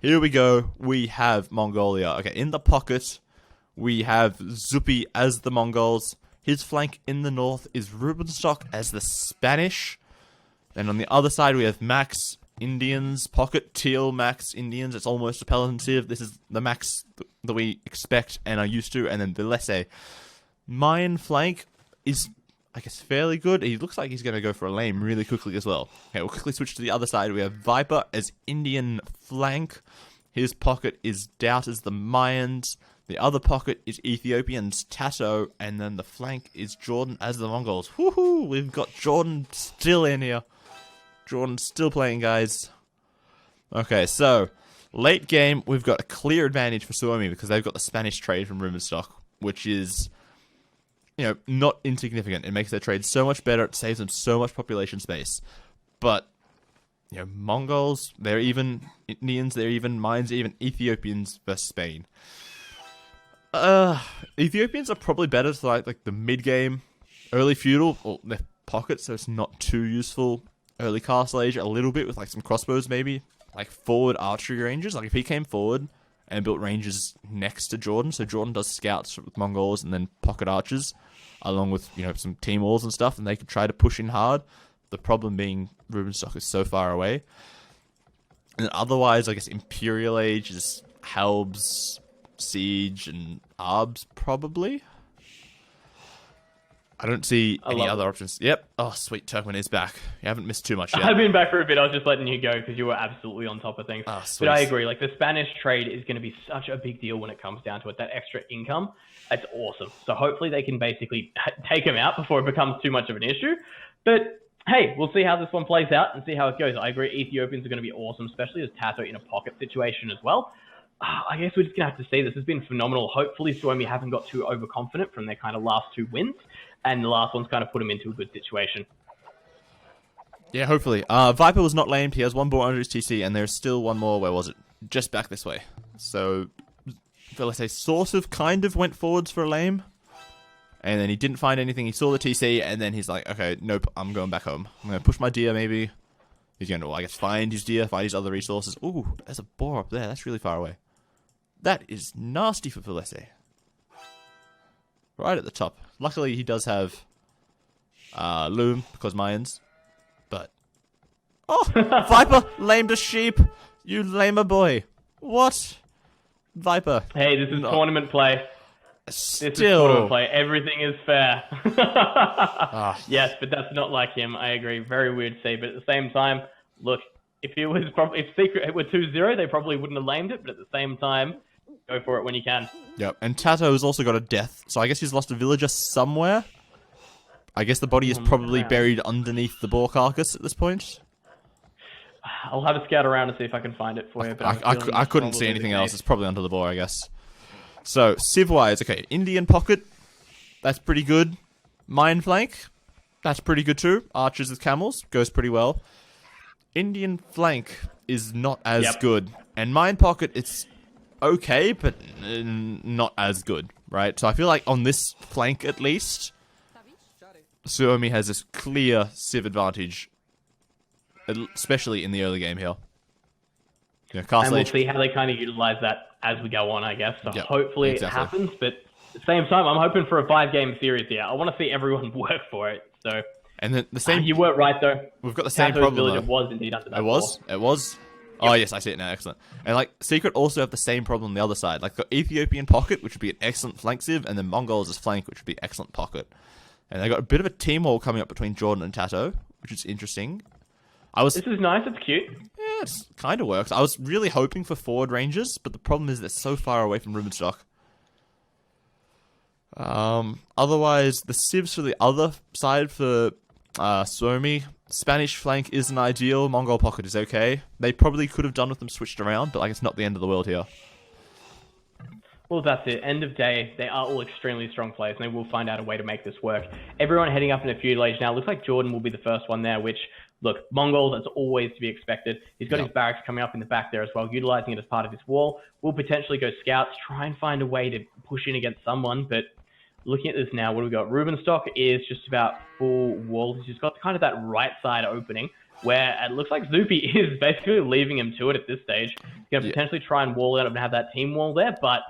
Here we go. We have Mongolia. Okay, in the pocket, we have Zupi as the Mongols. His flank in the north is Rubenstock as the Spanish. And on the other side, we have Max Indians, pocket teal Max Indians. It's almost repellent. This is the Max that we expect and are used to. And then Vilese. Mayan flank is, I guess, fairly good. He looks like he's going to go for a lame really quickly as well. Okay, we'll quickly switch to the other side. We have Viper as Indian flank. His pocket is Doubt as the Mayans. The other pocket is Ethiopians, Tato, and then the flank is Jordan as the Mongols. Woohoo! We've got Jordan still in here. Jordan's still playing, guys. Okay, so, late game, we've got a clear advantage for Suomi because they've got the Spanish trade from Rubenstock, which is, you know, not insignificant. It makes their trade so much better, it saves them so much population space. But, you know, Mongols, they're even, Indians, they're even, Mayans, they're even, Ethiopians versus Spain. Ethiopians are probably better to like the mid-game, early feudal, or their pocket, so it's not too useful. Early castle age, a little bit with like some crossbows maybe, like forward archery ranges. Like if he came forward and built ranges next to Jordan, so Jordan does scouts with Mongols and then pocket archers, along with, you know, some team walls and stuff, and they could try to push in hard. The problem being Rubenstock is so far away. And otherwise, I guess Imperial Age is Halbs, Siege, and Arbs, probably. I don't see any other options. Yep. Oh, sweet. Turkmen is back. You haven't missed too much yet. I've been back for a bit. I was just letting you go because you were absolutely on top of things. Oh, sweet. But I agree. Like, the Spanish trade is going to be such a big deal when it comes down to it. That extra income, it's awesome. So hopefully they can basically take him out before it becomes too much of an issue. But hey, we'll see how this one plays out and see how it goes. I agree. Ethiopians are going to be awesome, especially as Tato in a pocket situation as well. I guess we're just going to have to see. This has been phenomenal. Hopefully Suomi haven't got too overconfident from their kind of last two wins. And the last one's kind of put him into a good situation. Yeah, hopefully. Viper was not lamed. He has one ball under his TC, and there's still one more. Where was it? Just back this way. So, let's say, sort of, kind of went forwards for a lame. And then he didn't find anything. He saw the TC, and then he's like, okay, nope, I'm going back home. I'm going to push my deer, maybe. He's going to, I guess, find his deer, find his other resources. Ooh, there's a boar up there. That's really far away. That is nasty for Vilese. Right at the top. Luckily, he does have Loom, because Mayans. But... oh! Viper lamed a sheep! You lamer boy. What? Viper. Hey, this is tournament play. Still. This is tournament play. Everything is fair. Yes, but that's not like him. I agree. Very weird to see. But at the same time, look, if it was if Secret were 2-0, they probably wouldn't have lamed it. But at the same time, go for it when you can. Yep, and Tato has also got a death, so I guess he's lost a villager somewhere. I guess the body is probably buried underneath the boar carcass at this point. I'll have a scout around and see if I can find it for you. But I couldn't see anything else. It's probably under the boar, I guess. So, civ-wise, okay, Indian pocket, that's pretty good. Mayan flank, that's pretty good too. Archers with camels, goes pretty well. Indian flank is not as good. And Mayan pocket, it's okay, but not as good, right? So I feel like on this flank, at least, Suomi has this clear civ advantage, especially in the early game here. You know, and we'll see how they kind of utilize that as we go on, I guess. So hopefully it happens, but at the same time, I'm hoping for a 5-game series here. I want to see everyone work for it. So, and then the same. You weren't right though. We've got the same problem. It was indeed under that. It was. It was. Oh, yes, I see it now. Excellent. And, like, Secret also have the same problem on the other side. Like, the Ethiopian pocket, which would be an excellent flank civ, and then Mongols as flank, which would be excellent pocket. And they got a bit of a team wall coming up between Jordan and Tato, which is interesting. This is nice. It's cute. Yeah, it kind of works. I was really hoping for forward ranges, but the problem is they're so far away from Rubenstock. Otherwise, the civs for the other side for Suomi, Spanish flank isn't ideal. Mongol pocket is okay. They probably could have done with them switched around, but like it's not the end of the world here. Well, that's it. End of day, they are all extremely strong players, and they will find out a way to make this work. Everyone heading up in a feudal age now. Looks like Jordan will be the first one there, which, look, Mongols, that's always to be expected. He's got his barracks coming up in the back there as well, utilizing it as part of his wall. Will potentially go scouts, try and find a way to push in against someone, but looking at this now, what do we got? Rubenstock is just about full walls. He's just got kind of that right side opening. where it looks like Zupi is basically leaving him to it at this stage. He's going to potentially try and wall out and have that team wall there, but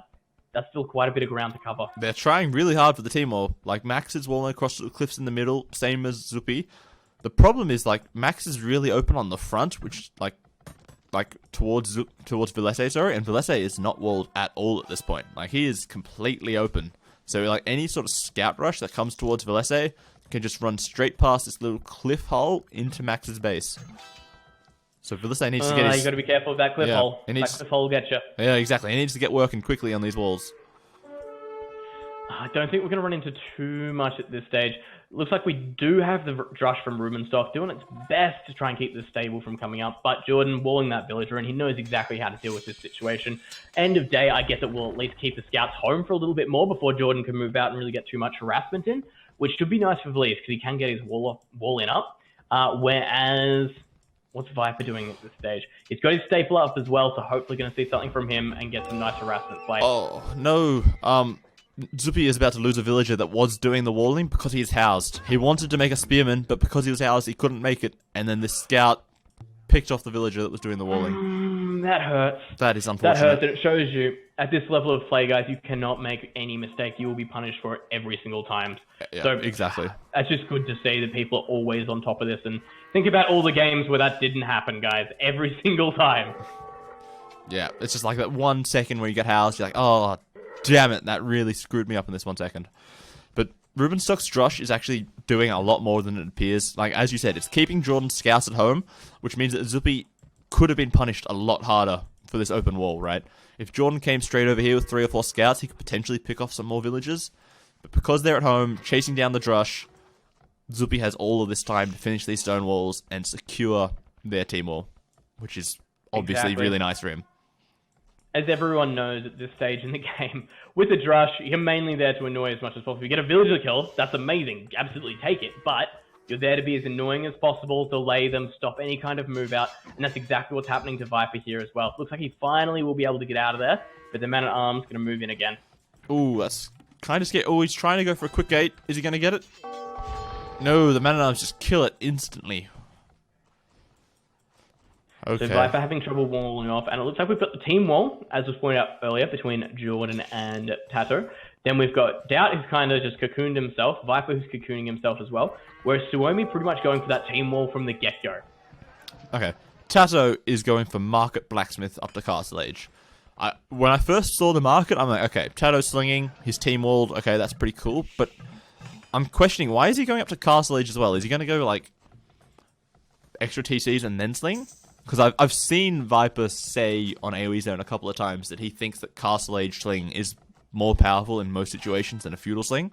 that's still quite a bit of ground to cover. They're trying really hard for the team wall. Like, Max is walling across the cliffs in the middle, same as Zupi. The problem is, like, Max is really open on the front, which, like towards Villese, sorry, and Villese is not walled at all at this point. Like, he is completely open. So, like, any sort of scout rush that comes towards Villese can just run straight past this little cliff hole into Max's base. So Villese needs to get his... You got to be careful of that cliff hole. That cliff hole will get you. Yeah, exactly. He needs to get working quickly on these walls. I don't think we're going to run into too much at this stage. Looks like we do have the Drush from Rubenstock doing its best to try and keep this stable from coming up, but Jordan walling that villager, and he knows exactly how to deal with this situation. End of day, I guess it will at least keep the scouts home for a little bit more before Jordan can move out and really get too much harassment in, which should be nice for Vlies because he can get his wall in up. Whereas, what's Viper doing at this stage? He's got his staple up as well, so hopefully going to see something from him and get some nice harassment play. Oh, no. Zupi is about to lose a villager that was doing the walling because he's housed. He wanted to make a spearman, but because he was housed, he couldn't make it. And then this scout picked off the villager that was doing the walling. That hurts. That is unfortunate. That hurts, and it shows you, at this level of play, guys, you cannot make any mistake. You will be punished for it every single time. Yeah, so exactly. It's just good to see that people are always on top of this. And think about all the games where that didn't happen, guys. Every single time. Yeah, it's just like that 1 second where you get housed, you're like, oh... damn it, that really screwed me up in this 1 second. But Rubenstock's Drush is actually doing a lot more than it appears. Like, as you said, it's keeping Jordan's scouts at home, which means that Zupi could have been punished a lot harder for this open wall, right? If Jordan came straight over here with 3 or 4 scouts, he could potentially pick off some more villagers. But because they're at home, chasing down the Drush, Zupi has all of this time to finish these stone walls and secure their team wall, which is obviously really nice for him. As everyone knows at this stage in the game, with the Drush, you're mainly there to annoy as much as possible. If you get a villager kill, that's amazing. Absolutely take it. But you're there to be as annoying as possible, delay them, stop any kind of move out. And that's exactly what's happening to Viper here as well. Looks like he finally will be able to get out of there, but the man-at-arms going to move in again. Ooh, that's kind of scary. Oh, he's trying to go for a quick gate. Is he going to get it? No, the man-at-arms just kill it instantly. Okay. So Viper having trouble walling off, and it looks like we've got the team wall, as was pointed out earlier, between Jordan and Tato. Then we've got Doubt, who's kind of just cocooned himself, Viper, who's cocooning himself as well, whereas Suomi pretty much going for that team wall from the get-go. Okay. Tato is going for Market Blacksmith up to Castle Age. When I first saw the market, I'm like, okay, Tato's slinging, his team walled, okay, that's pretty cool, but I'm questioning, why is he going up to Castle Age as well? Is he going to go, like, extra TCs and then sling? Because I've seen Viper say on AoE Zone a couple of times that he thinks that Castle Age Sling is more powerful in most situations than a Feudal Sling.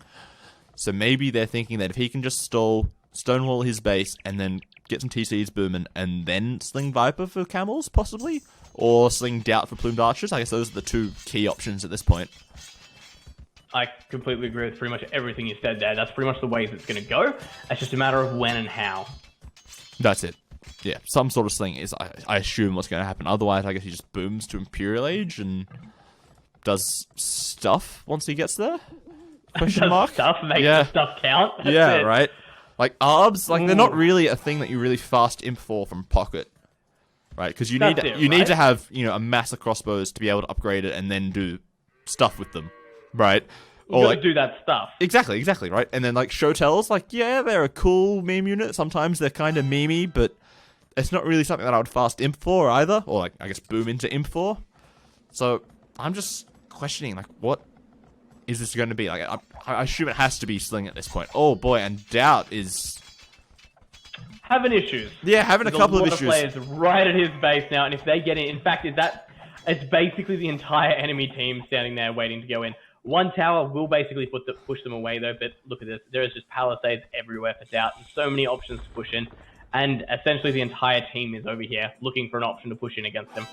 So maybe they're thinking that if he can just stall, stonewall his base, and then get some TCs booming, and then sling Viper for camels, possibly? Or sling Doubt for plumed archers? I guess those are the 2 key options at this point. I completely agree with pretty much everything you said there. That's pretty much the ways it's going to go. It's just a matter of when and how. That's it. Yeah, some sort of sling is, I assume, what's going to happen. Otherwise, I guess he just booms to Imperial Age and does stuff once he gets there? Question mark? Stuff, make the stuff count. That's it. Right? Like, ARBs, like, they're not really a thing that you really fast imp for from Pocket. Right? Because you need to have, you know, a mass of crossbows to be able to upgrade it and then do stuff with them. Right? You gotta do that stuff. Exactly, right? And then, like, show tells, like, yeah, they're a cool meme unit. Sometimes they're kind of memey, but it's not really something that I would fast imp for either. Or, like, I guess boom into imp for. So, I'm just questioning, like, what is this going to be? Like, I assume it has to be sling at this point. Oh, boy, and Doubt is... having issues. Yeah, having a couple of issues. Players right at his base now, and if they get in fact, it's basically the entire enemy team standing there waiting to go in. One tower will basically push them away, though, but look at this. There is just palisades everywhere for Doubt, and so many options to push in. And essentially the entire team is over here looking for an option to push in against him.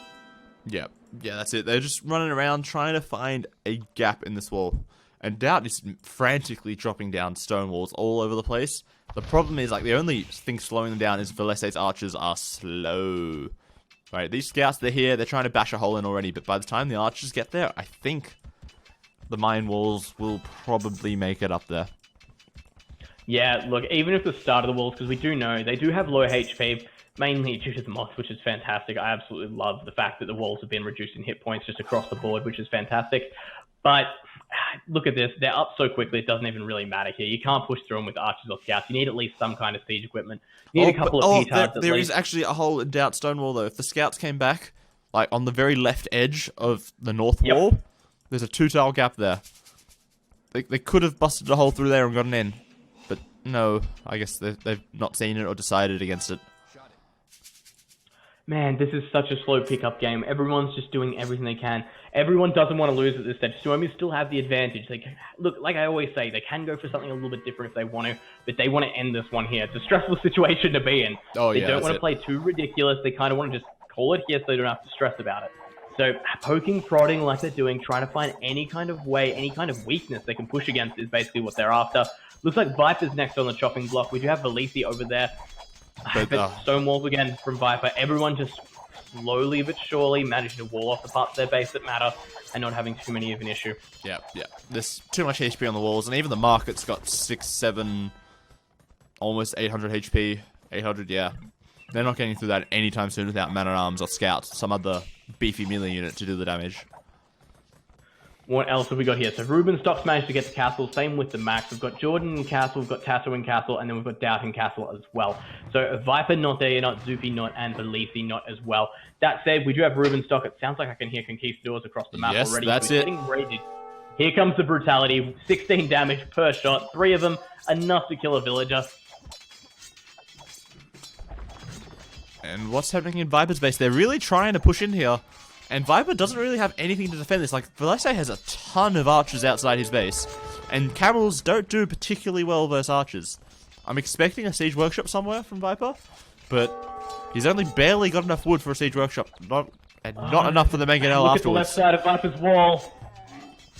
Yeah, that's it. They're just running around trying to find a gap in this wall. And Doubt is frantically dropping down stone walls all over the place. The problem is, like, the only thing slowing them down is Velese's archers are slow. Right, these scouts, they're here, they're trying to bash a hole in already, but by the time the archers get there, I think the mine walls will probably make it up there. Yeah, look, even if the start of the walls, because we do know they do have low HP, mainly due to the mods, which is fantastic. I absolutely love the fact that the walls have been reducing hit points just across the board, which is fantastic. But look at this. They're up so quickly, it doesn't even really matter here. You can't push through them with archers or scouts. You need at least some kind of siege equipment. You need a couple of petards there is actually a hole in Doubt Stonewall, though. If the scouts came back, like on the very left edge of the north wall, there's a 2-tile gap there. They could have busted a hole through there and gotten in. But no, I guess they've not seen it or decided against it. Man, this is such a slow pickup game. Everyone's just doing everything they can. Everyone doesn't want to lose at this stage. Suomi still have the advantage. Look, like I always say, they can go for something a little bit different if they want to, but they want to end this one here. It's a stressful situation to be in. They don't want to play too ridiculous. They kind of want to just call it here so they don't have to stress about it. So poking, prodding like they're doing, trying to find any kind of way, any kind of weakness they can push against is basically what they're after. Looks like Viper's next on the chopping block. We do have Valisi over there. But Stonewalls again from Viper. Everyone just slowly but surely managing to wall off the parts of their base that matter and not having too many of an issue. Yeah. There's too much HP on the walls, and even the market's got 6, 7, almost 800 HP. 800, yeah. They're not getting through that anytime soon without man-at-arms or scouts, some other beefy melee unit to do the damage. What else have we got here? So Ruben Stock's managed to get to Castle. Same with the Max. We've got Jordan in Castle. We've got Tasso in Castle. And then we've got Doubt in Castle as well. So Viper not there, not Zupi not, and Valisi not as well. That said, we do have Ruben Stock. It sounds like I can hear Conquistadors across the map already. That's it. Here comes the brutality. 16 damage per shot. 3 of them. Enough to kill a villager. And what's happening in Viper's base? They're really trying to push in here. And Viper doesn't really have anything to defend this. Like, Valese has a ton of archers outside his base. And camels don't do particularly well versus archers. I'm expecting a siege workshop somewhere from Viper. But he's only barely got enough wood for a siege workshop. Not enough for the mangonel afterwards. Look at the left side of Viper's wall.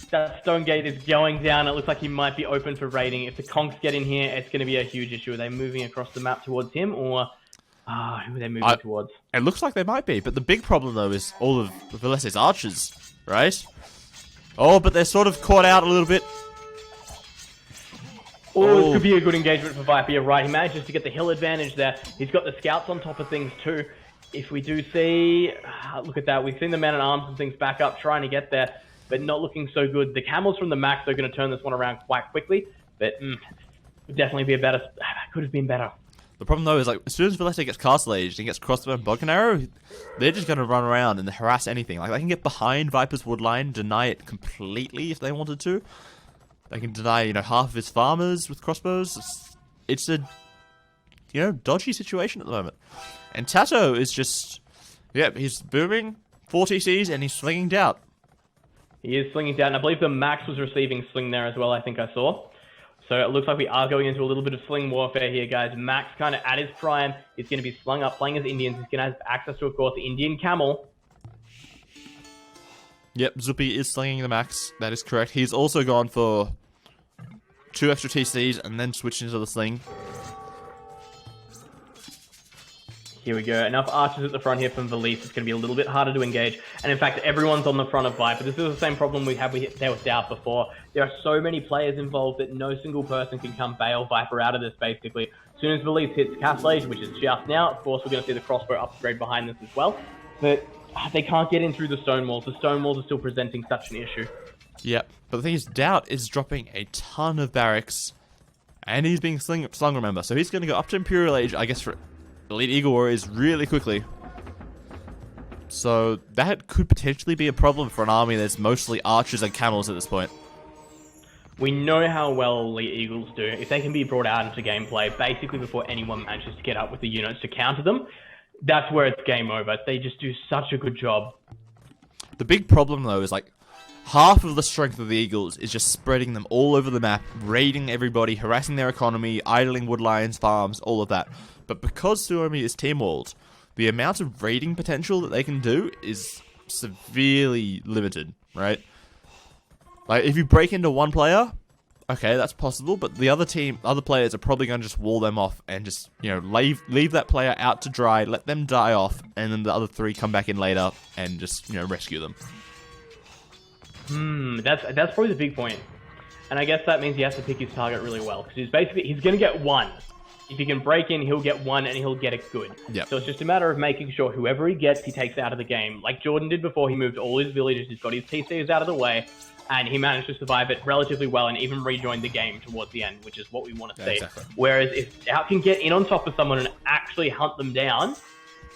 That stone gate is going down. It looks like he might be open for raiding. If the conks get in here, it's going to be a huge issue. Are they moving across the map towards him, or... who are they moving towards? It looks like they might be, but the big problem, though, is all of Valese's archers, right? Oh, but they're sort of caught out a little bit. Oh, this could be a good engagement for Viper. You're right. He manages to get the hill advantage there. He's got the scouts on top of things, too. If we do see... look at that. We've seen the man-at-arms and things back up, trying to get there, but not looking so good. The camels from the Max are going to turn this one around quite quickly, but would definitely be a better... could have been better. The problem, though, is like as soon as Valese gets Castle Aged and gets crossbow and bow and arrow, they're just going to run around and harass anything. Like, they can get behind Viper's wood line, deny it completely if they wanted to. They can deny, half of his farmers with crossbows. It's a, dodgy situation at the moment. And Tato is just, he's booming 4 TCs and he's slinging Doubt. He is slinging Doubt, and I believe the Max was receiving sling there as well, I think I saw. So it looks like we are going into a little bit of sling warfare here, guys. Max kind of at his prime. He's going to be slung up, playing as Indians. He's going to have access to, of course, the Indian camel. Yep, Zupi is slinging the Max. That is correct. He's also gone for 2 extra TCs and then switched into the sling. Here we go. Enough archers at the front here from Valise. It's going to be a little bit harder to engage. And in fact, everyone's on the front of Viper. This is the same problem we had there with Doubt before. There are so many players involved that no single person can come bail Viper out of this, basically. As soon as Valise hits Castle Age, which is just now, of course, we're going to see the crossbow upgrade behind this as well. But they can't get in through the stone walls. The stone walls are still presenting such an issue. Yep. But the thing is, Doubt is dropping a ton of barracks. And he's being slung, remember. So he's going to go up to Imperial Age, I guess, for Elite Eagle Warriors really quickly. So that could potentially be a problem for an army that's mostly archers and camels at this point. We know how well Elite Eagles do. If they can be brought out into gameplay, basically before anyone manages to get up with the units to counter them, that's where it's game over. They just do such a good job. The big problem, though, is like half of the strength of the Eagles is just spreading them all over the map, raiding everybody, harassing their economy, idling woodlines, farms, all of that. But because Suomi is team-walled, the amount of raiding potential that they can do is severely limited, right? Like, if you break into one player, okay, that's possible, but the other players are probably going to just wall them off and just, leave that player out to dry, let them die off, and then the other 3 come back in later and just, rescue them. That's probably the big point. And I guess that means he has to pick his target really well, because he's going to get one. If he can break in, he'll get one and he'll get it good. Yep. So it's just a matter of making sure whoever he gets, he takes out of the game. Like Jordan did before, he moved all his villages, he's got his TCs out of the way, and he managed to survive it relatively well and even rejoin the game towards the end, which is what we want to see. Exactly. Whereas if Stout can get in on top of someone and actually hunt them down,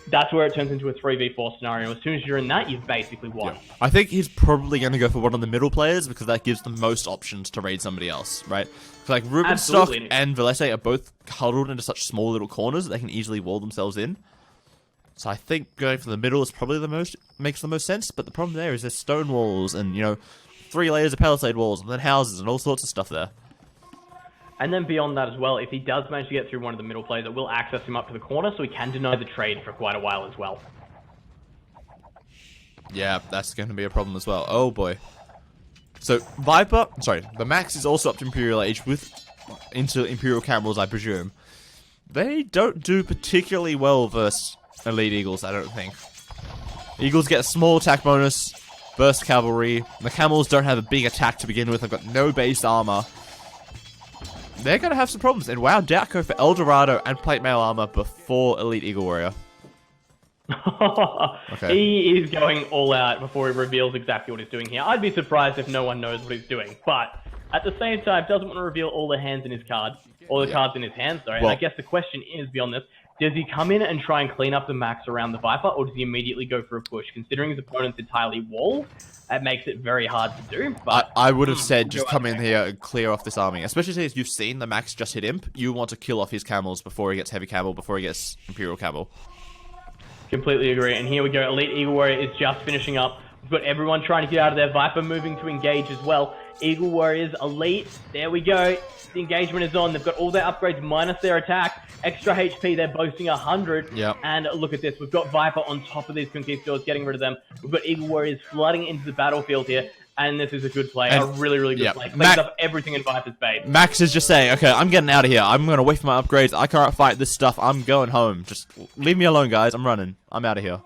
that's where it turns into a 3v4 scenario. As soon as you're in that, you've basically won. Yeah. I think he's probably going to go for one of the middle players because that gives the most options to raid somebody else, right? So like Rubenstock and Valese are both huddled into such small little corners that they can easily wall themselves in. So I think going for the middle is probably makes the most sense. But the problem there is there's stone walls and, you know, 3 layers of palisade walls and then houses and all sorts of stuff there. And then beyond that as well, if he does manage to get through one of the middle players, it will access him up to the corner, so he can deny the trade for quite a while as well. Yeah, that's going to be a problem as well. Oh boy. So the Max is also up to Imperial Age into Imperial Camels, I presume. They don't do particularly well versus Elite Eagles, I don't think. Eagles get a small attack bonus versus Cavalry. The Camels don't have a big attack to begin with. They've got no base armor. They're going to have some problems. And wow, Doubtco for Eldorado and plate mail armor before Elite Eagle Warrior. Okay. He is going all out before he reveals exactly what he's doing here. I'd be surprised if no one knows what he's doing. But at the same time, doesn't want to reveal all the hands in his card. All the cards in his hands, sorry. Well, and I guess the question is, beyond this, does he come in and try and clean up the Max around the Viper, or does he immediately go for a push? Considering his opponent's entirely walled, that makes it very hard to do. But I would have said just come in here and clear off this army. Especially since you've seen the Max just hit Imp. You want to kill off his camels before he gets Heavy Camel, before he gets Imperial Camel. Completely agree. And here we go. Elite Eagle Warrior is just finishing up. We've got everyone trying to get out of their Viper, moving to engage as well. Eagle Warriors, Elite. There we go. The engagement is on. They've got all their upgrades minus their attack. Extra HP, they're boasting 100. Yep. And look at this. We've got Viper on top of these Conquistadors, getting rid of them. We've got Eagle Warriors flooding into the battlefield here. And this is a good play. A really, really good play. Cleans up everything in Viper's base. Max is just saying, okay, I'm getting out of here. I'm going to wait for my upgrades. I can't fight this stuff. I'm going home. Just leave me alone, guys. I'm running. I'm out of here.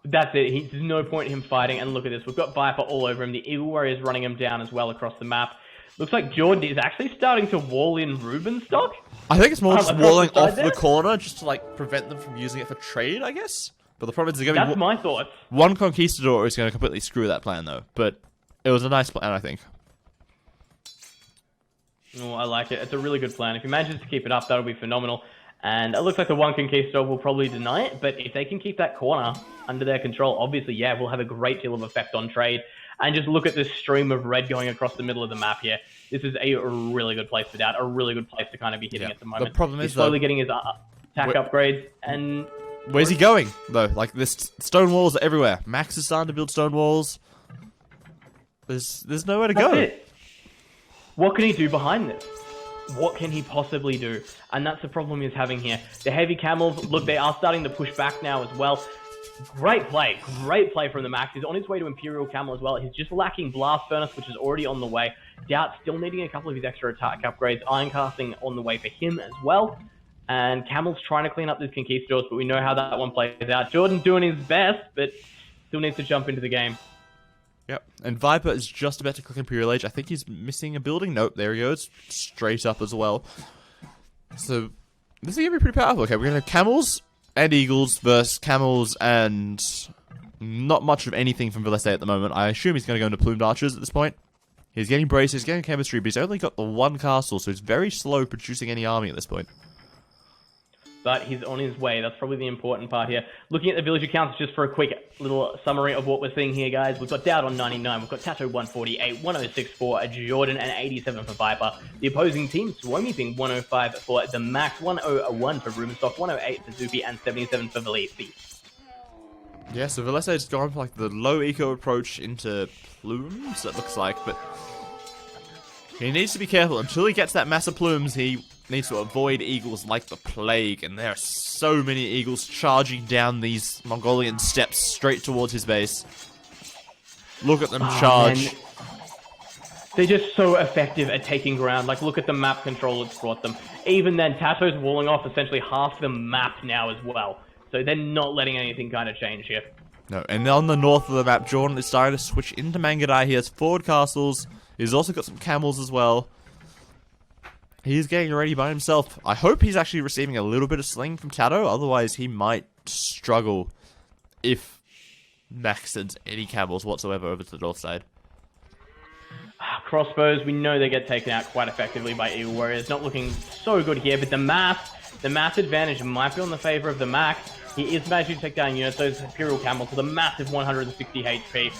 That's it. There's no point in him fighting. And look at this. We've got Viper all over him. The Eagle Warrior is running him down as well across the map. Looks like Jordan is actually starting to wall in Rubenstock. I think it's more just walling off the corner just to like prevent them from using it for trade, I guess. But the problem is going to be... That's my thoughts. One Conquistador is going to completely screw that plan, though. But it was a nice plan, I think. Oh, I like it. It's a really good plan. If he manages to keep it up, that'll be phenomenal. And it looks like the one Conquistador will probably deny it, but if they can keep that corner under their control, obviously, yeah, we'll have a great deal of effect on trade. And just look at this stream of red going across the middle of the map here. This is a really good place for that, a really good place to kind of be hitting at the moment. The problem is, he's slowly getting his attack upgrades, and... Where's he going, though? Like, this stone walls are everywhere. Max is starting to build stone walls. There's nowhere to go. It. What can he do behind this? What can he possibly do? And that's the problem he's having here. The heavy camels, look, they are starting to push back now as well. Great play from the Max. He's on his way to Imperial Camel as well. He's just lacking Blast Furnace, which is already on the way. Doubt still needing a couple of his extra attack upgrades. Iron Casting on the way for him as well. And Camel's trying to clean up these Conquistadors, but we know how that one plays out. Jordan doing his best, but still needs to jump into the game. Yep, and Viper is just about to click Imperial Age. I think he's missing a building. Nope, there he goes. Straight up as well. So, this is going to be pretty powerful. Okay, we're going to have Camels and Eagles versus Camels and not much of anything from Valese at the moment. I assume he's going to go into Plumed Archers at this point. He's getting braces, getting chemistry, but he's only got the one castle, so he's very slow producing any army at this point. But he's on his way. That's probably the important part here. Looking at the villager counts just for a quick little summary of what we're seeing here, guys. We've got Dowd on 99. We've got Tato 148, 106 for Jordan, and 87 for Viper. The opposing team, Suomi being 105 for the Max, 101 for Rubenstock, 108 for Zupi, and 77 for Valese. Yeah, so Valese has gone for like the low eco approach into plumes, it looks like, but he needs to be careful. Until he gets that mass of plumes, he needs to avoid eagles like the plague, and there are so many eagles charging down these Mongolian steps straight towards his base. Look at them charge. Man. They're just so effective at taking ground. Like, look at the map control it's brought them. Even then, Tato's walling off essentially half the map now as well. So they're not letting anything kind of change here. No, and on the north of the map, Jordan is starting to switch into Mangadai. He has forward castles. He's also got some camels as well. He's getting ready by himself. I hope he's actually receiving a little bit of sling from Tato, otherwise he might struggle if Max sends any camels whatsoever over to the north side. Crossbows, we know they get taken out quite effectively by Eagle Warriors. Not looking so good here, but the mass advantage might be on the favor of the Max. He is managing to take down units, those Imperial Camels with a massive 160 HP.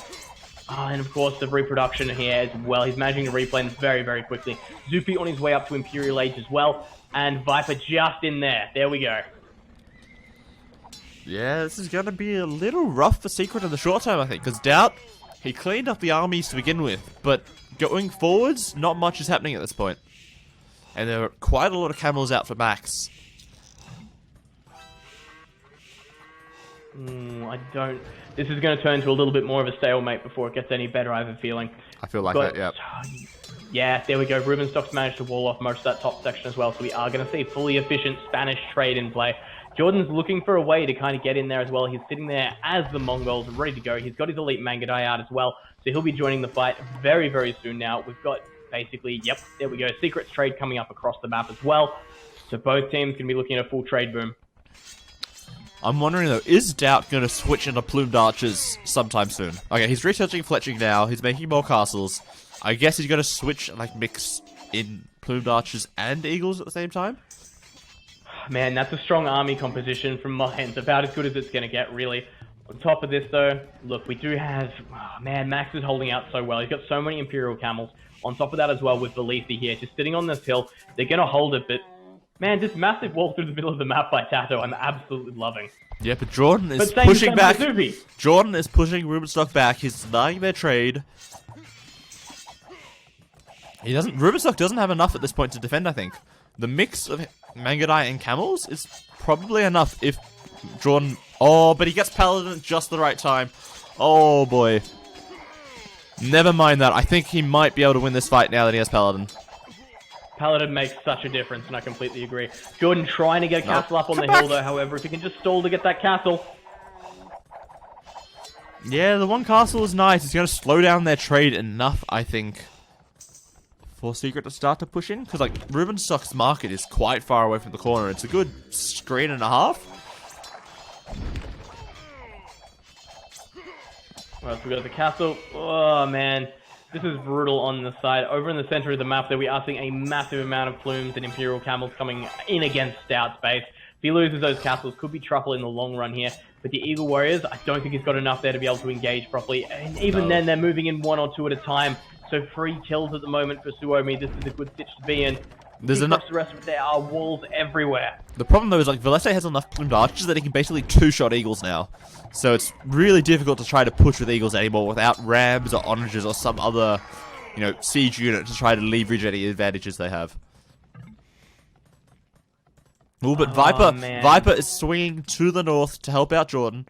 And of course, the reproduction here as well. He's managing to replay this very, very quickly. Zupi on his way up to Imperial Age as well. And Viper just in there. There we go. Yeah, this is going to be a little rough for Secret in the short term, I think. Because Doubt, he cleaned up the armies to begin with. But going forwards, not much is happening at this point. And there are quite a lot of camels out for Max. This is going to turn into a little bit more of a stalemate before it gets any better, I have a feeling. I feel like that, yeah. Yeah, there we go. Rubenstock's managed to wall off most of that top section as well, so we are going to see fully efficient Spanish trade in play. Jordan's looking for a way to kind of get in there as well. He's sitting there as the Mongols ready to go. He's got his elite Mangadai out as well, so he'll be joining the fight very, very soon now. We've got basically, yep, there we go. Secrets trade coming up across the map as well. So both teams can be looking at a full trade boom. I'm wondering though, is Doubt going to switch into plumed archers sometime soon? Okay, he's researching fletching now. He's making more castles. I guess he's going to switch, like, mix in plumed archers and eagles at the same time? Man, that's a strong army composition from Mines. About as good as it's going to get, really. On top of this, though, look, we do have... Oh, man, Max is holding out so well. He's got so many Imperial Camels. On top of that as well, with Valithi here, just sitting on this hill. They're going to hold it, but... Man, this massive wall through the middle of the map by Tato, I'm absolutely loving. Yeah, but Jordan is pushing back. Jordan is pushing Rubenstock back. He's denying their trade. Rubenstock doesn't have enough at this point to defend, I think. The mix of Mangadai and Camels is probably enough if Jordan... Oh, but he gets Paladin at just the right time. Oh, boy. Never mind that. I think he might be able to win this fight now that he has Paladin. Paladin makes such a difference, and I completely agree. Jordan trying to get a castle up on the hill, though, however, if he can just stall to get that castle. Yeah, the one castle is nice. It's going to slow down their trade enough, I think, for Secret to start to push in. Because, like, Rubenstock's market is quite far away from the corner. It's a good screen and a half. Well, so we got the castle. Oh, man. This is brutal on the side. Over in the center of the map there, we are seeing a massive amount of plumes and Imperial Camels coming in against Stout's base. If he loses those castles, could be trouble in the long run here. But the Eagle Warriors, I don't think he's got enough there to be able to engage properly. And even then, they're moving in one or two at a time. So 3 kills at the moment for Suomi. This is a good stitch to be in. There's enough. The rest of it, there are walls everywhere. The problem though is like Valete has enough plumed archers that he can basically 2-shot eagles now. So it's really difficult to try to push with eagles anymore without rams or onagers or some other, you know, siege unit to try to leverage any advantages they have. Ooh, but Viper is swinging to the north to help out Jordan.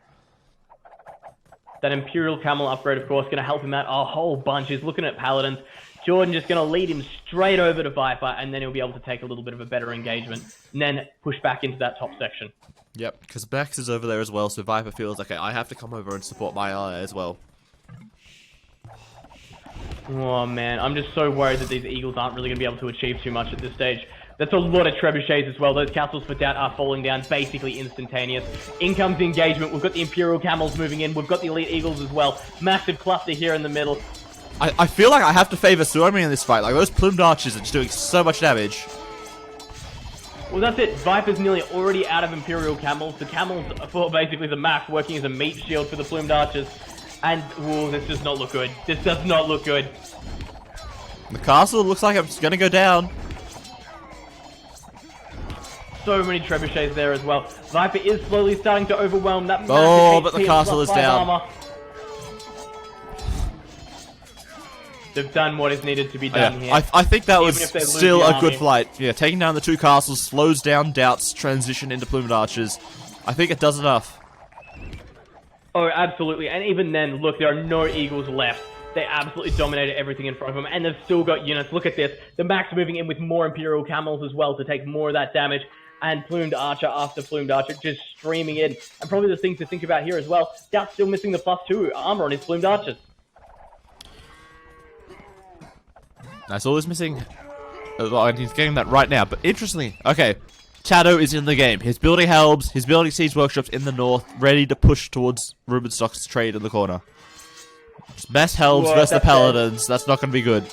That Imperial Camel upgrade, of course, going to help him out a whole bunch. He's looking at Paladins. Jordan just going to lead him straight over to Viper, and then he'll be able to take a little bit of a better engagement, and then push back into that top section. Yep, because Max is over there as well, so Viper feels, okay, I have to come over and support my ally as well. Oh, man, I'm just so worried that these Eagles aren't really going to be able to achieve too much at this stage. That's a lot of trebuchets as well. Those castles for Doubt are falling down basically instantaneous. In comes the engagement. We've got the Imperial Camels moving in. We've got the Elite Eagles as well. Massive cluster here in the middle. I feel like I have to favor Suomi in this fight. Like, those plumed archers are just doing so much damage. Well, that's it. Viper's nearly already out of Imperial Camels. The Camels for basically the Max working as a meat shield for the plumed archers. And, ooh, this does not look good. This does not look good. The castle looks like it's going to go down. So many trebuchets there as well. Viper is slowly starting to overwhelm that massive Oh, but the HP castle is down. Armor. They've done what is needed to be done here. I think that was still a good army. fight. Yeah, taking down the 2 castles slows down Doubt's transition into plumed archers. I think it does enough. Oh, absolutely. And even then, look, there are no Eagles left. They absolutely dominated everything in front of them, and they've still got units. Look at this. The Max moving in with more Imperial Camels as well to take more of that damage. And plumed archer after plumed archer just streaming in. And probably the thing to think about here as well, Doubt's still missing the +2 armor on his plumed archers. That's all he's missing. And he's getting that right now. But interestingly, okay, Tato is in the game. He's building helms. He's building siege workshops in the north, ready to push towards Rubenstock's trade in the corner. Just mass helms versus the paladins. That's not going to be good.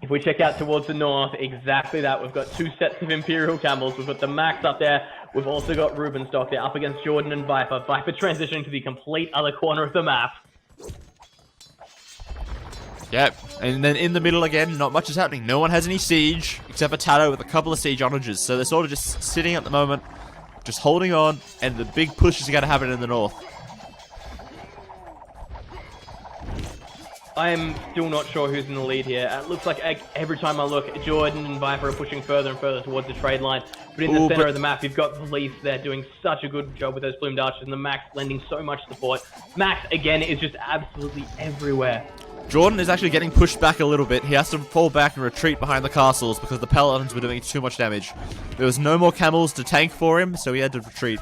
If we check out towards the north, exactly that. We've got 2 sets of Imperial Camels. We've got the Max up there. We've also got Rubenstock there up against Jordan and Viper. Viper transitioning to the complete other corner of the map. Yep, and then in the middle again, not much is happening. No one has any siege, except for Tato with a couple of siege onages. So they're sort of just sitting at the moment, just holding on, and the big push is going to happen in the north. I am still not sure who's in the lead here. It looks like every time I look, Jordan and Viper are pushing further and further towards the trade line. But in the center of the map, you've got Police there doing such a good job with those plumed archers, and the Max lending so much support. Max, again, is just absolutely everywhere. Jordan is actually getting pushed back a little bit. He has to fall back and retreat behind the castles because the paladins were doing too much damage. There was no more camels to tank for him, so he had to retreat.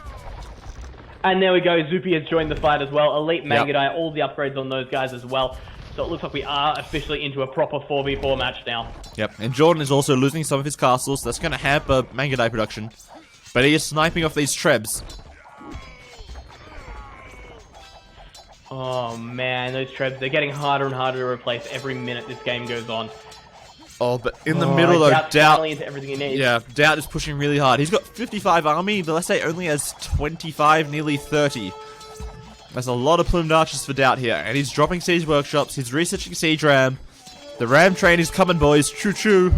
And there we go, Zupi has joined the fight as well. Elite Mangadai, all the upgrades on those guys as well. So it looks like we are officially into a proper 4v4 match now. Yep, and Jordan is also losing some of his castles. That's going to hamper Mangadai production. But he is sniping off these trebs. Oh man, those trebs, they're getting harder and harder to replace every minute this game goes on. Oh, but in the middle though, Doubt... into everything he needs. Yeah, Doubt is pushing really hard. He's got 55 army, but let's say only has 25, nearly 30. There's a lot of plumed archers for Doubt here, and he's dropping siege workshops, he's researching siege ram. The ram train is coming, boys. Choo-choo.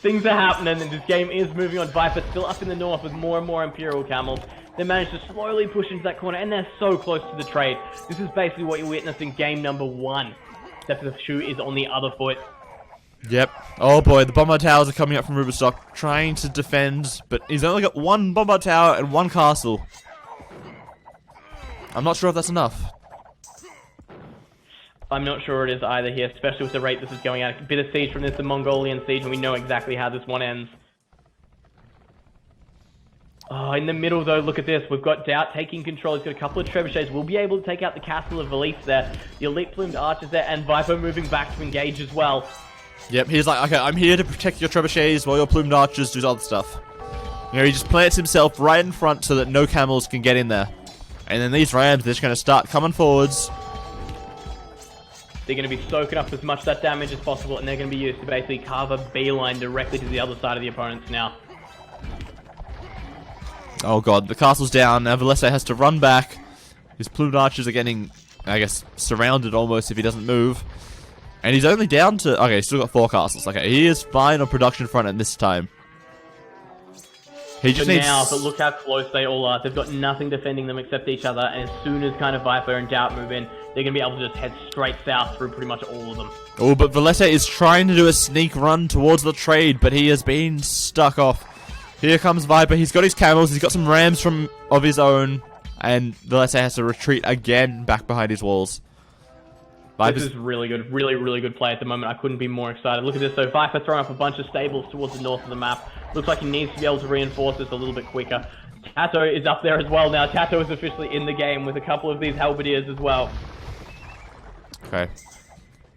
Things are happening, and this game is moving on. Viper still up in the north with more and more Imperial Camels. They managed to slowly push into that corner, and they're so close to the trade. This is basically what you witnessed in game number 1. Except for the shoe is on the other foot. Yep. Oh boy, the bomber towers are coming up from Rubenstock, trying to defend, but he's only got 1 bomber tower and 1 castle. I'm not sure if that's enough. I'm not sure it is either here, especially with the rate this is going at. A bit of siege from this, the Mongolian siege, and we know exactly how this one ends. Oh, in the middle though, look at this. We've got Doubt taking control. He's got a couple of trebuchets. We'll be able to take out the castle of Valise there. The elite plumed archers there, and Viper moving back to engage as well. Yep, he's like, okay, I'm here to protect your trebuchets while your plumed archers do other stuff. You know, he just plants himself right in front so that no camels can get in there. And then these rams, they're just going to start coming forwards. They're going to be soaking up as much of that damage as possible, and they're going to be used to basically carve a beeline directly to the other side of the opponents now. Oh god, the castle's down. Now Valese has to run back. His plumed archers are getting, I guess, surrounded almost if he doesn't move. And he's only down to... Okay, he's still got 4 castles. Okay, he is fine on production front at this time. He just needs... now, but look how close they all are. They've got nothing defending them except each other, and as soon as kind of Viper and Doubt move in, they're going to be able to just head straight south through pretty much all of them. Oh, but Valese is trying to do a sneak run towards the trade, but he has been stuck off. Here comes Viper. He's got his camels. He's got some rams of his own. And Valese has to retreat again back behind his walls. This is really good. Really, really good play at the moment. I couldn't be more excited. Look at this. So Viper throwing up a bunch of stables towards the north of the map. Looks like he needs to be able to reinforce this a little bit quicker. Tato is up there as well now. Tato is officially in the game with a couple of these halberdiers as well. Okay.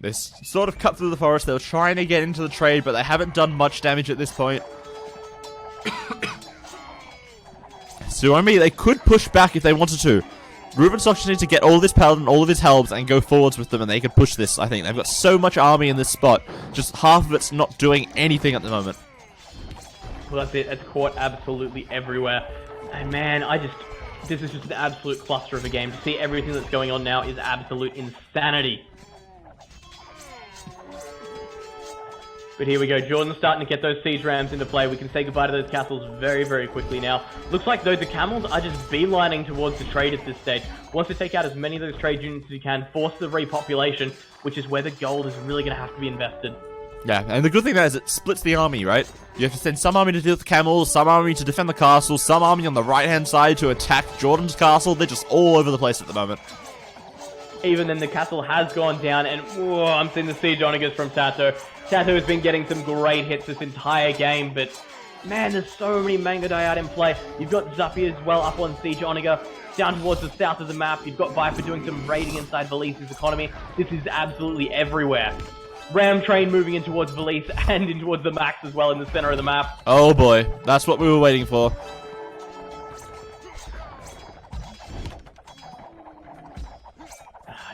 They sort of cut through the forest. They were trying to get into the trade, but they haven't done much damage at this point. So, I mean, they could push back if they wanted to. Rubenstock just needs to get all this paladin, all of his helms, and go forwards with them, and they can push this, I think. They've got so much army in this spot. Just half of it's not doing anything at the moment. Well, that's it. It's caught absolutely everywhere. And man, this is just an absolute cluster of a game. To see everything that's going on now is absolute insanity. But here we go. Jordan's starting to get those siege rams into play. We can say goodbye to those castles very, very quickly now. Looks like, though, the camels are just beelining towards the trade at this stage. Wants to take out as many of those trade units as he can, force the repopulation, which is where the gold is really going to have to be invested. Yeah, and the good thing there is it splits the army, right? You have to send some army to deal with the camels, some army to defend the castle, some army on the right-hand side to attack Jordan's castle. They're just all over the place at the moment. Even then, the castle has gone down, and whoa, I'm seeing the siege onagers from Tato. Tato has been getting some great hits this entire game, but man, there's so many Mangadai out in play. You've got Zuppy as well up on siege onager. Down towards the south of the map, you've got Viper doing some raiding inside Valise's economy. This is absolutely everywhere. Ram train moving in towards Valise and in towards the Max as well in the center of the map. Oh boy, that's what we were waiting for.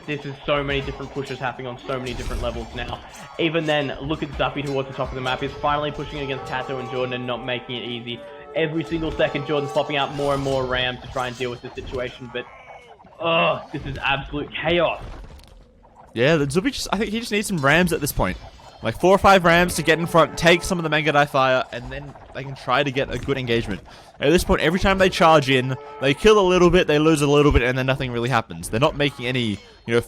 This is so many different pushes happening on so many different levels now. Even then, look at Zuppy towards the top of the map. He's finally pushing against Tato and Jordan and not making it easy. Every single second, Jordan's popping out more and more Rams to try and deal with the situation, but this is absolute chaos. Yeah, the Zuppy I think he just needs some Rams at this point. Like 4 or 5 Rams to get in front, take some of the Mangadai fire, and then they can try to get a good engagement. At this point, every time they charge in, they kill a little bit, they lose a little bit, and then nothing really happens. They're not making any,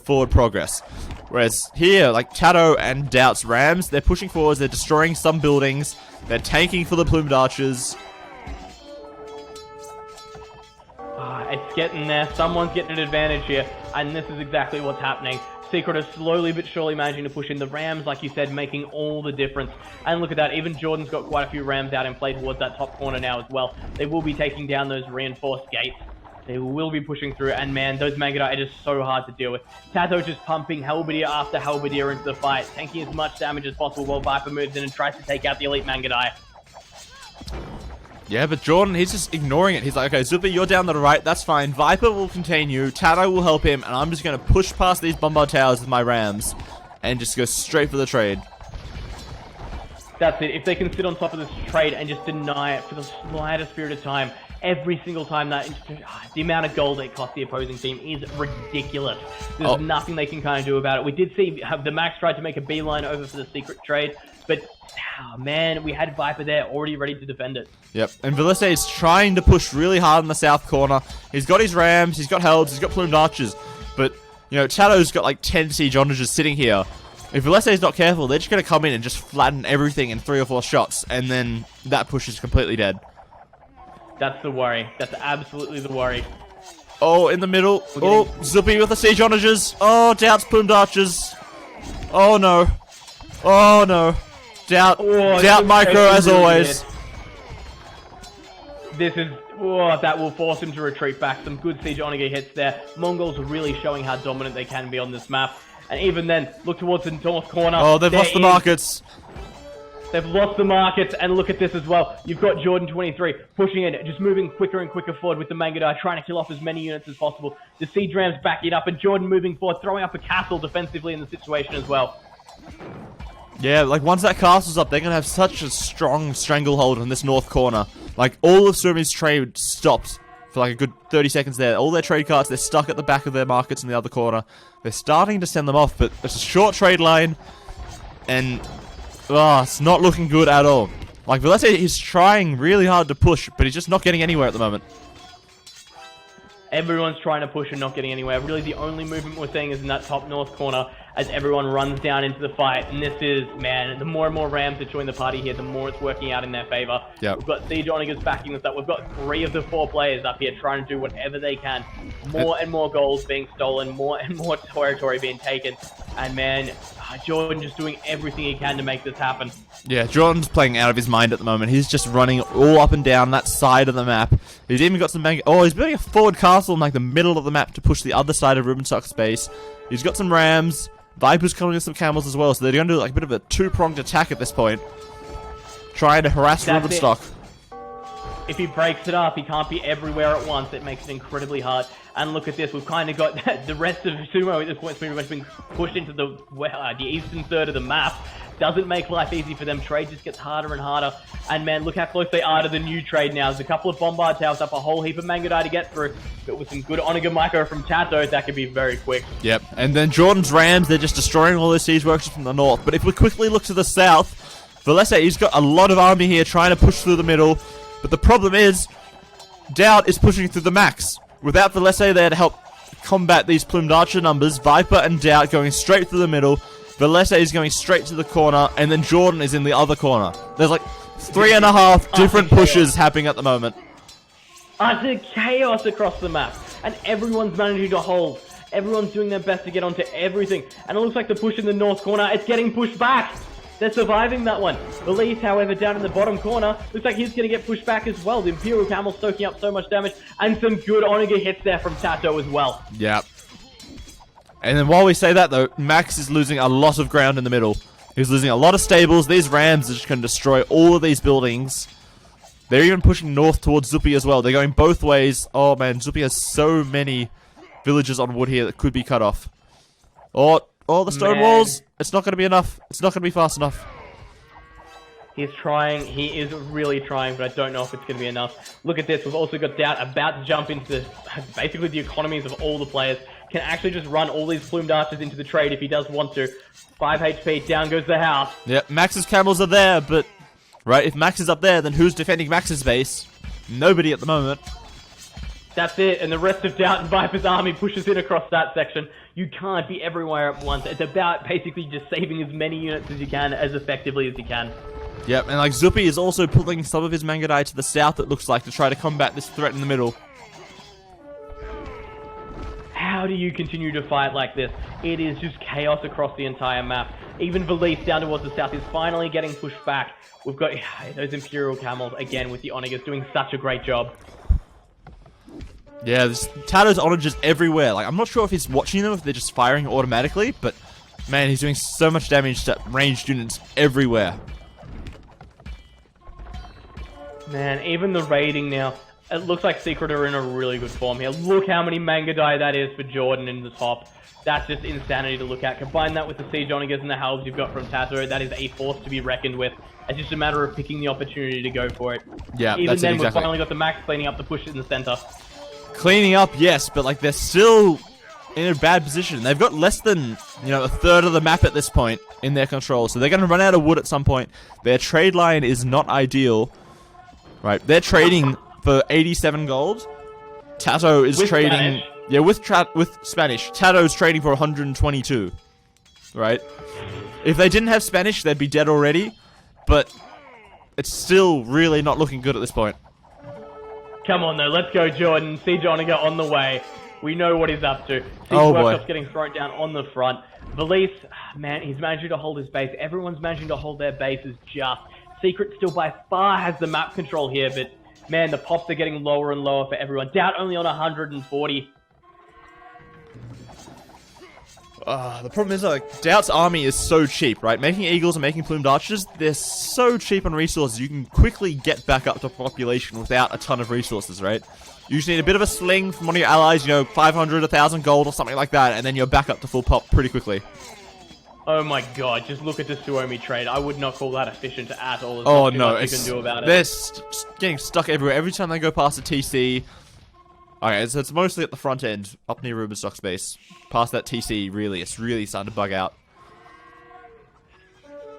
forward progress. Whereas here, like Tato and Doubt's Rams, they're pushing forwards, they're destroying some buildings, they're tanking for the plumed archers. It's getting there. Someone's getting an advantage here, and this is exactly what's happening. Secret is slowly but surely managing to push in the Rams, like you said, making all the difference. And look at that, even Jordan's got quite a few Rams out in play towards that top corner now as well. They will be taking down those reinforced gates. They will be pushing through, and man, those Mangadai are just so hard to deal with. Tato just pumping Halberdier after Halberdier into the fight, taking as much damage as possible while Viper moves in and tries to take out the elite Mangadai. Yeah, but Jordan, he's just ignoring it. He's like, okay, Zuppy, you're down to the right, that's fine. Viper will contain you, Tato will help him, and I'm just going to push past these bombard towers with my Rams and just go straight for the trade. That's it. If they can sit on top of this trade and just deny it for the slightest period of time, every single time, the amount of gold it costs the opposing team is ridiculous. There's nothing they can kind of do about it. We did see the Max tried to make a beeline over for the secret trade, but man, we had Viper there already ready to defend it. Yep, and Valise is trying to push really hard in the south corner. He's got his Rams, he's got Helbs, he's got plumed archers, but Tato's got like 10 siege onagers sitting here. If Valise is not careful, they're just going to come in and just flatten everything in 3 or 4 shots, and then that push is completely dead. That's the worry. That's absolutely the worry. Oh, in the middle. Oh, Zuppy with the siege onagers. Oh, Doubt's plumed archers. Oh no. Oh no. Doubt micro as always. This is that will force him to retreat back. Some good siege onager hits there. Mongols are really showing how dominant they can be on this map. And even then, look towards the north corner. Oh, they've lost the markets. They've lost the markets, and look at this as well. You've got Jordan 23 pushing in, just moving quicker and quicker forward with the Mangadai, trying to kill off as many units as possible. The siege Rams backing up, and Jordan moving forward, throwing up a castle defensively in the situation as well. Yeah, like once that castle's up, they're going to have such a strong stranglehold on this north corner. Like all of Sumi's trade stopped for like a good 30 seconds there. All their trade carts, they're stuck at the back of their markets in the other corner. They're starting to send them off, but it's a short trade line, and it's not looking good at all. Like Valise is trying really hard to push, but he's just not getting anywhere at the moment. Everyone's trying to push and not getting anywhere. Really, the only movement we're seeing is in that top north corner as everyone runs down into the fight. And this is, man, the more and more Rams that join the party here, the more it's working out in their favor. Yep. We've got Siege Onagers backing this up. We've got 3 of the 4 players up here trying to do whatever they can. More and more goals being stolen, more and more territory being taken. And man, Jordan just doing everything he can to make this happen. Yeah, Jordan's playing out of his mind at the moment. He's just running all up and down that side of the map. He's even got some he's building a forward castle in like the middle of the map to push the other side of Rubenstock's base. He's got some Rams. Viper's coming with some camels as well, so they're going to do like a bit of a 2-pronged attack at this point. Trying to harass Rubenstock. If he breaks it up, he can't be everywhere at once. It makes it incredibly hard. And look at this, we've kind of got the rest of Sumo at this point has been pushed into the eastern third of the map. Doesn't make life easy for them. Trade just gets harder and harder. And man, look how close they are to the new trade now. There's a couple of bombard towers up, a whole heap of Mangadai to get through. But with some good Onager micro from Tato, that could be very quick. Yep, and then Jordan's Rams, they're just destroying all those siege workshops from the north. But if we quickly look to the south, Valise, he's got a lot of army here trying to push through the middle. But the problem is, Doubt is pushing through the max. Without Valise there to help combat these plumed archer numbers, Viper and Doubt going straight through the middle. Valise is going straight to the corner, and then Jordan is in the other corner. There's like 3.5 different pushes happening at the moment. Utter chaos across the map, and everyone's managing to hold. Everyone's doing their best to get onto everything, and it looks like the push in the north corner, it's getting pushed back. They're surviving that one. Valise, however, down in the bottom corner, looks like he's going to get pushed back as well. The Imperial Camel soaking up so much damage, and some good Onager hits there from Tato as well. Yeah. And then while we say that, though, Max is losing a lot of ground in the middle. He's losing a lot of stables. These rams are just going to destroy all of these buildings. They're even pushing north towards Zupi as well. They're going both ways. Oh man, Zupi has so many villages on wood here that could be cut off. Oh, the stone walls. It's not going to be enough. It's not going to be fast enough. He's trying. He is really trying, but I don't know if it's going to be enough. Look at this. We've also got Doubt about to jump into basically the economies of all the players. Can actually just run all these plumed archers into the trade if he does want to. 5 HP. Down goes the house. Yeah, Max's camels are there, but... Right, if Max is up there, then who's defending Max's base? Nobody at the moment. That's it, and the rest of Doubt and Viper's army pushes in across that section. You can't be everywhere at once. It's about basically just saving as many units as you can, as effectively as you can. Yep, and like Zupi is also pulling some of his Mangudai to the south, it looks like, to try to combat this threat in the middle. How do you continue to fight like this? It is just chaos across the entire map. Even Valise down towards the south is finally getting pushed back. We've got those Imperial Camels, again, with the Onagers doing such a great job. Yeah, there's Tato's Onagers everywhere. Like, I'm not sure if he's watching them, if they're just firing automatically, but man, he's doing so much damage to ranged units everywhere. Man, even the raiding now, it looks like Secret are in a really good form here. Look how many Mangudai that is for Jordan in the top. That's just insanity to look at. Combine that with the Siege Onagers and the Halbs you've got from Tato, that is a force to be reckoned with. It's just a matter of picking the opportunity to go for it. Yeah, even that's then, exactly. we've finally got the Max cleaning up the push in the center. Cleaning up, yes, but like they're still in a bad position. They've got less than, a third of the map at this point in their control, so they're going to run out of wood at some point. Their trade line is not ideal. Right, they're trading for 87 gold. Tato is trading... Spanish. Yeah, with Spanish. Tato's trading for 122. Right? If they didn't have Spanish, they'd be dead already. But it's still really not looking good at this point. Come on, though. Let's go, Jordan. Siege Onager on the way. We know what he's up to. Siege Workshop's getting thrown down on the front. Valise, man, he's managing to hold his base. Everyone's managing to hold their bases just. Secret still by far has the map control here, but man, the pops are getting lower and lower for everyone. Doubt only on 140. The problem is, like, Doubt's army is so cheap, right? Making Eagles and making Plumed Archers, they're so cheap on resources, you can quickly get back up to population without a ton of resources, right? You just need a bit of a sling from one of your allies, 500, 1,000 gold or something like that, and then you're back up to full pop pretty quickly. Oh my god, just look at the Suomi trade. I would not call that efficient at all. Oh no, you can do about it. They're getting stuck everywhere. Every time they go past a TC... Okay, so it's mostly at the front end, up near Rubenstock's base. Past that TC, it's really starting to bug out.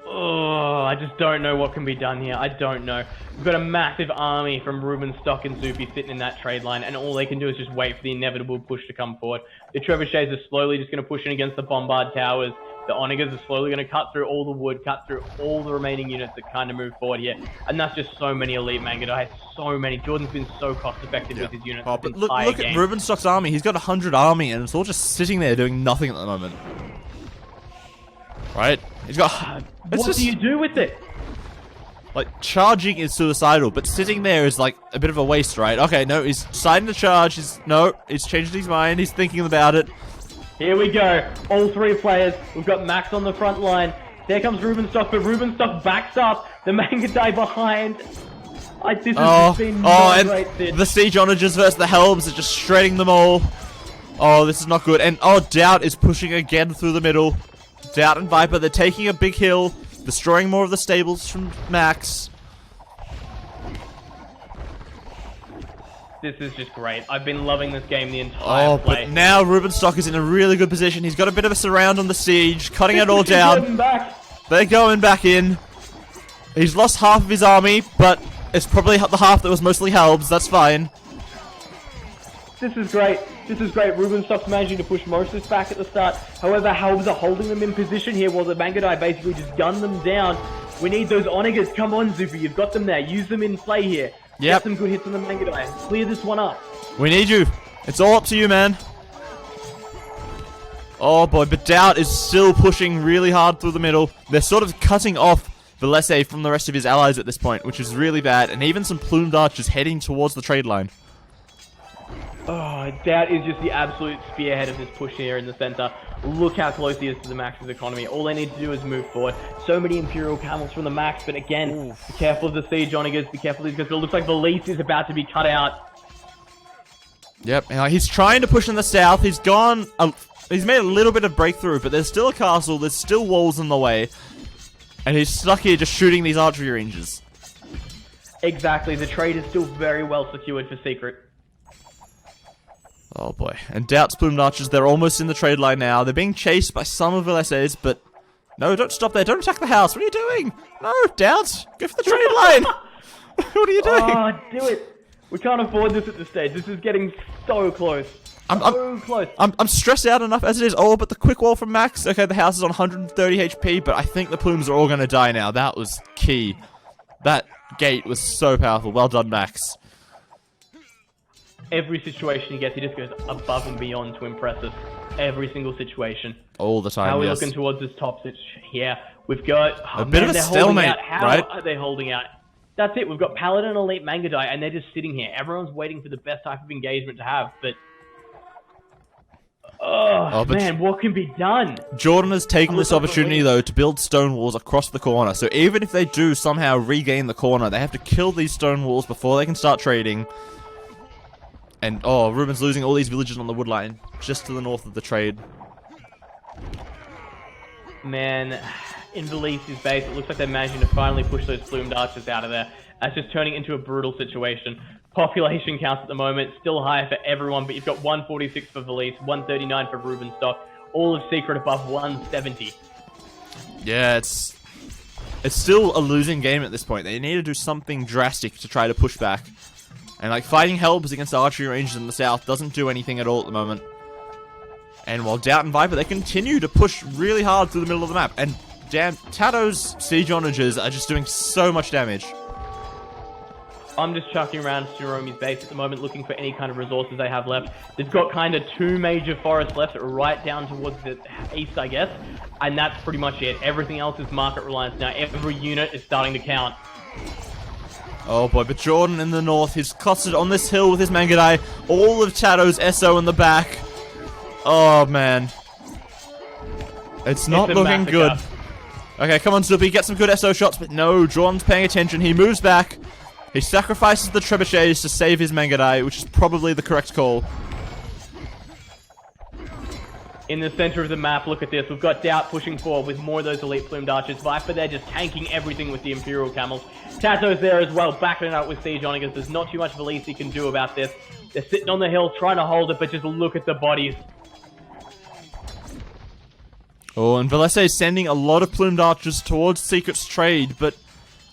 Oh, I just don't know what can be done here. I don't know. We've got a massive army from Rubenstock and Zupi sitting in that trade line, and all they can do is just wait for the inevitable push to come forward. The Trebuchets are slowly just going to push in against the Bombard Towers. The Onagers are slowly going to cut through all the wood, cut through all the remaining units that kind of move forward here. And that's just so many elite Mangudai. So many. Jordan's been so cost-effective with his units. Oh, but look at Rubenstock's army. He's got 100 army, and it's all just sitting there doing nothing at the moment. Right? He's got... What do you do with it? Like, charging is suicidal, but sitting there is, like, a bit of a waste, right? Okay, no, he's deciding to charge. He's changed his mind. He's thinking about it. Here we go. All three players. We've got Max on the front line. There comes Rubenstock, but Rubenstock backs up. The Mangudai behind. This has been not great, Sid. The Siege Onagers versus the Helms are just shredding them all. Oh, this is not good. And, Doubt is pushing again through the middle. Doubt and Viper, they're taking a big hill. Destroying more of the stables from Max. This is just great. I've been loving this game the entire play. But now Rubenstock is in a really good position. He's got a bit of a surround on the siege, cutting it all down. They're going back in. He's lost half of his army, but it's probably the half that was mostly Helbs. That's fine. This is great. This is great. Rubenstock's managing to push most of this back at the start. However, Helbs are holding them in position here while the Mangudai basically just gun them down. We need those Onagers. Come on, Zupi. You've got them there. Use them in play here. Yep. Get some good hits on the Mangudai. Clear this one up. We need you. It's all up to you, man. Oh boy, but Doubt is still pushing really hard through the middle. They're sort of cutting off Valese from the rest of his allies at this point, which is really bad. And even some Plumed Archers heading towards the trade line. Oh, that is just the absolute spearhead of this push here in the center. Look how close he is to the Max's economy. All they need to do is move forward. So many Imperial Camels from the Max, but again, be careful of the Siege Onagers, be careful of these guys. It looks like Valise is about to be cut out. Yep, he's trying to push in the south. He's gone... he's made a little bit of breakthrough, but there's still a castle, there's still walls in the way. And he's stuck here just shooting these archery ranges. Exactly, the trade is still very well secured for Secret. Oh boy. And Doubt's Plumed Archers, they're almost in the trade line now. They're being chased by some of LSA's, but... No, don't stop there. Don't attack the house. What are you doing? No, Doubt. Go for the trade line. What are you doing? Oh, do it. We can't afford this at this stage. This is getting so close. So close. I'm stressed out enough as it is. Oh, but the quick wall from Max. Okay, the house is on 130 HP, but I think the plumes are all going to die now. That was key. That gate was so powerful. Well done, Max. Every situation he gets, he just goes above and beyond to impress us. Every single situation. All the time, How are we yes. looking towards this top situation? Yeah, we've got... a bit of a stalemate, How right? are they holding out? That's it. We've got Paladin, Elite, Mangadai, and they're just sitting here. Everyone's waiting for the best type of engagement to have, but... Oh, but man, what can be done? Jordan has taken this opportunity, though, to build stone walls across the corner. So even if they do somehow regain the corner, they have to kill these stone walls before they can start trading. And, oh, Ruben's losing all these villages on the wood line, just to the north of the trade. Man, in Valise's base, it looks like they're managing to finally push those plumed archers out of there. That's just turning into a brutal situation. Population counts at the moment, still higher for everyone, but you've got 146 for Valise, 139 for Ruben stock, all of Secret above 170. Yeah, it's still a losing game at this point. They need to do something drastic to try to push back. And, like, fighting helps against archery ranges in the south doesn't do anything at all at the moment. And while Doubt and Viper, they continue to push really hard through the middle of the map. And damn, Tato's Siege Onagers are just doing so much damage. I'm just chucking around Shiromi's base at the moment, looking for any kind of resources they have left. They've got kind of two major forests left, right down towards the east, I guess. And that's pretty much it. Everything else is market reliance now. Every unit is starting to count. Oh boy, but Jordan in the north, he's clustered on this hill with his Mangadai. All of Tato's SO in the back. Oh man. It's not looking good. Okay, come on, Zuppy, get some good SO shots, but no, Jordan's paying attention. He moves back. He sacrifices the trebuchets to save his Mangadai, which is probably the correct call. In the center of the map, look at this. We've got Doubt pushing forward with more of those elite plumed archers. Viper, they're just tanking everything with the Imperial Camels. Tato's there as well, backing it up with Siege Onagers. There's not too much Valise he can do about this. They're sitting on the hill trying to hold it, but just look at the bodies. Oh, and Valese is sending a lot of plumed archers towards Secret's trade, but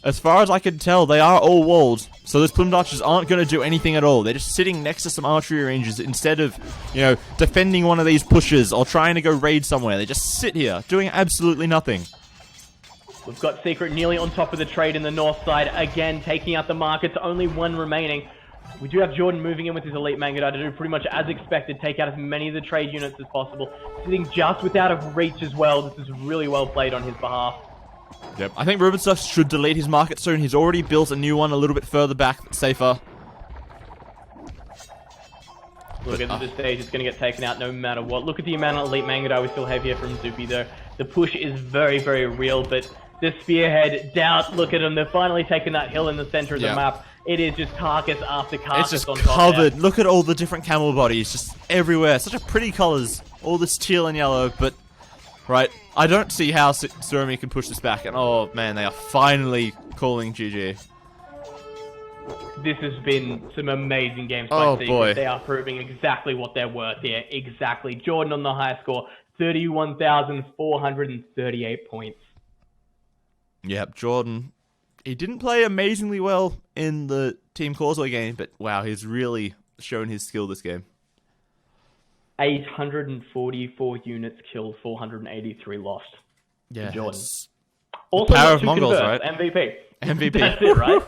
as far as I can tell, they are all walled. So those plumed archers aren't going to do anything at all. They're just sitting next to some archery ranges instead of, you know, defending one of these pushes or trying to go raid somewhere. They just sit here, doing absolutely nothing. We've got Secret nearly on top of the trade in the north side. Again, taking out the markets. Only one remaining. We do have Jordan moving in with his elite Mangadai to do pretty much as expected. Take out as many of the trade units as possible. Sitting just without a reach as well. This is really well played on his behalf. Yep, I think Rubenstuff should delete his market soon. He's already built a new one a little bit further back, that's safer. Look at this stage, it's going to get taken out no matter what. Look at the amount of elite Mangadai we still have here from Zupi though. The push is very, very real, but the spearhead, Doubt, look at them. They're finally taking that hill in the center of the map. It is just carcass after carcass. It's just on top covered. there. Look at all the different camel bodies just everywhere. Such a pretty colors. All this teal and yellow, but... Right, I don't see how Surumi can push this back, and oh man, they are finally calling GG. This has been some amazing games by Secret. Boy. They are proving exactly what they're worth here. Exactly. Jordan on the high score, 31,438 points. Yep, Jordan. He didn't play amazingly well in the Team Causeway game, but wow, he's really shown his skill this game. 844 units killed, 483 lost. Yeah, Jordan. Also, power got of two Mongols, converts, right? MVP. MVP. That's it, right?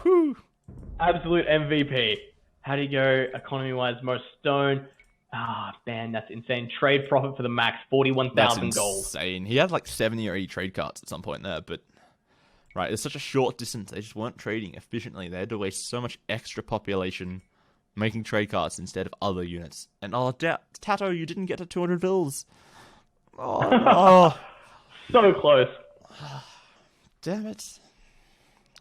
Absolute MVP. How do you go economy-wise? Most stone. Ah, man, that's insane. Trade profit for the max, 41,000 gold. Insane. He had like 70 or 80 trade carts at some point there, but right, it's such a short distance. They just weren't trading efficiently. They had to waste so much extra population making trade cards instead of other units. And Tato, you didn't get to 200 vills. Oh, So close. damn it.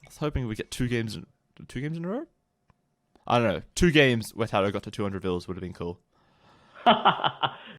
I was hoping we get two games in a row? I don't know. 2 games where Tato got to 200 vills would have been cool.